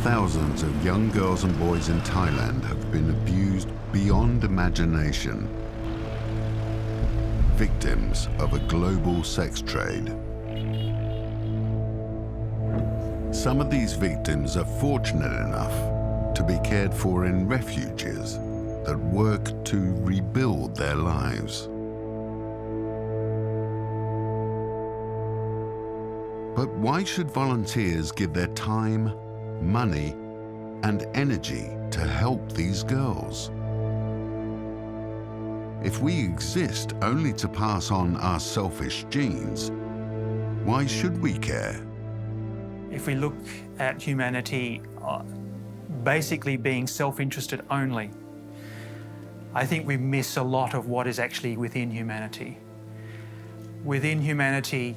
Thousands of young girls and boys in Thailand have been abused beyond imagination, victims of a global sex trade. Some of these victims are fortunate enough to be cared for in refuges that work to rebuild their lives. But why should volunteers give their time, money, and energy to help these girls? If we exist only to pass on our selfish genes, why should we care? If we look at humanity basically being self-interested only, I think we miss a lot of what is actually within humanity. Within humanity,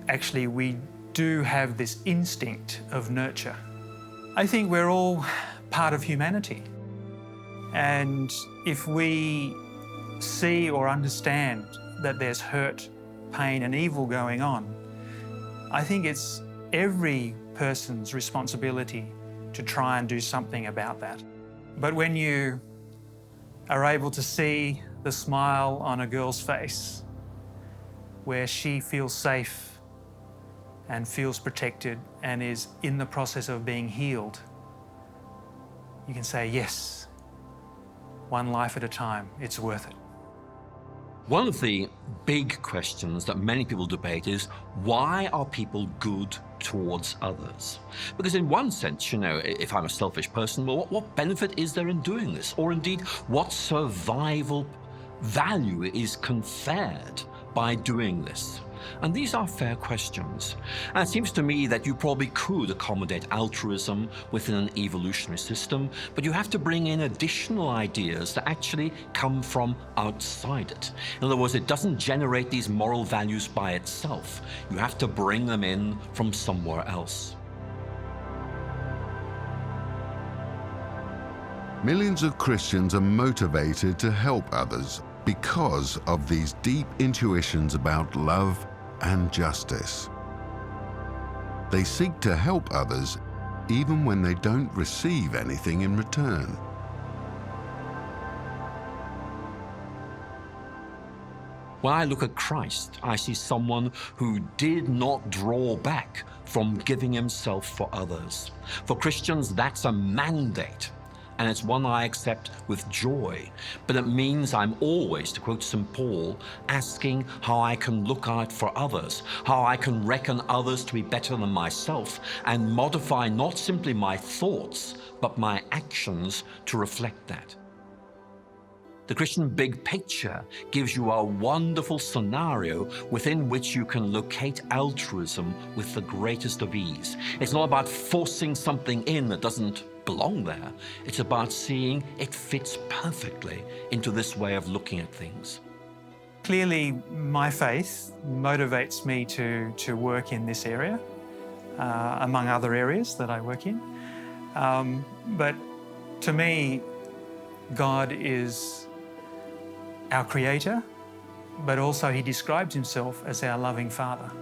actually, we do have this instinct of nurture. I think we're all part of humanity. And if we see or understand that there's hurt, pain, and evil going on, I think it's every person's responsibility to try and do something about that. But when you are able to see the smile on a girl's face, where she feels safe and feels protected and is in the process of being healed, you can say, yes, one life at a time, it's worth it. One of the big questions that many people debate is, why are people good towards others? Because in one sense, you know, if I'm a selfish person, well, what benefit is there in doing this? Or indeed, what survival value is conferred by doing this? And these are fair questions. And it seems to me that you probably could accommodate altruism within an evolutionary system, but you have to bring in additional ideas that actually come from outside it. In other words, it doesn't generate these moral values by itself. You have to bring them in from somewhere else. Millions of Christians are motivated to help others because of these deep intuitions about love and justice. They seek to help others even when they don't receive anything in return. When I look at Christ, I see someone who did not draw back from giving himself for others. For Christians, that's a mandate. And it's one I accept with joy. But it means I'm always, to quote St. Paul, asking how I can look out for others, how I can reckon others to be better than myself, and modify not simply my thoughts, but my actions to reflect that. The Christian big picture gives you a wonderful scenario within which you can locate altruism with the greatest of ease. It's not about forcing something in that doesn't belong there. It's about seeing it fits perfectly into this way of looking at things. Clearly, my faith motivates me to work in this area, among other areas that I work in. But to me, God is our Creator, but also He describes Himself as our loving Father.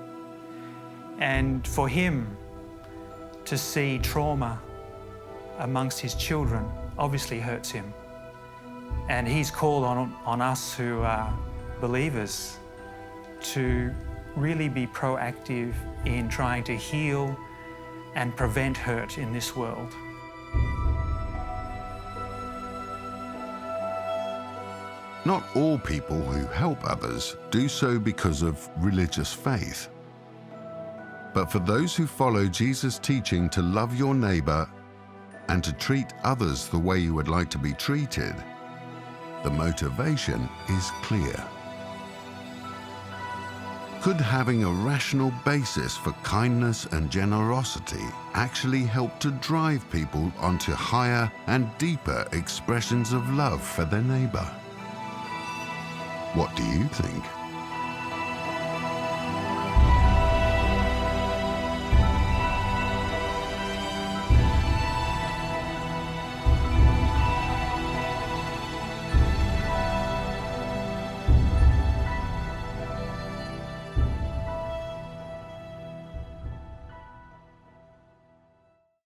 And for Him to see trauma amongst His children obviously hurts Him. And He's called on us who are believers to really be proactive in trying to heal and prevent hurt in this world. Not all people who help others do so because of religious faith. But for those who follow Jesus' teaching to love your neighbor and to treat others the way you would like to be treated, the motivation is clear. Could having a rational basis for kindness and generosity actually help to drive people onto higher and deeper expressions of love for their neighbor? What do you think?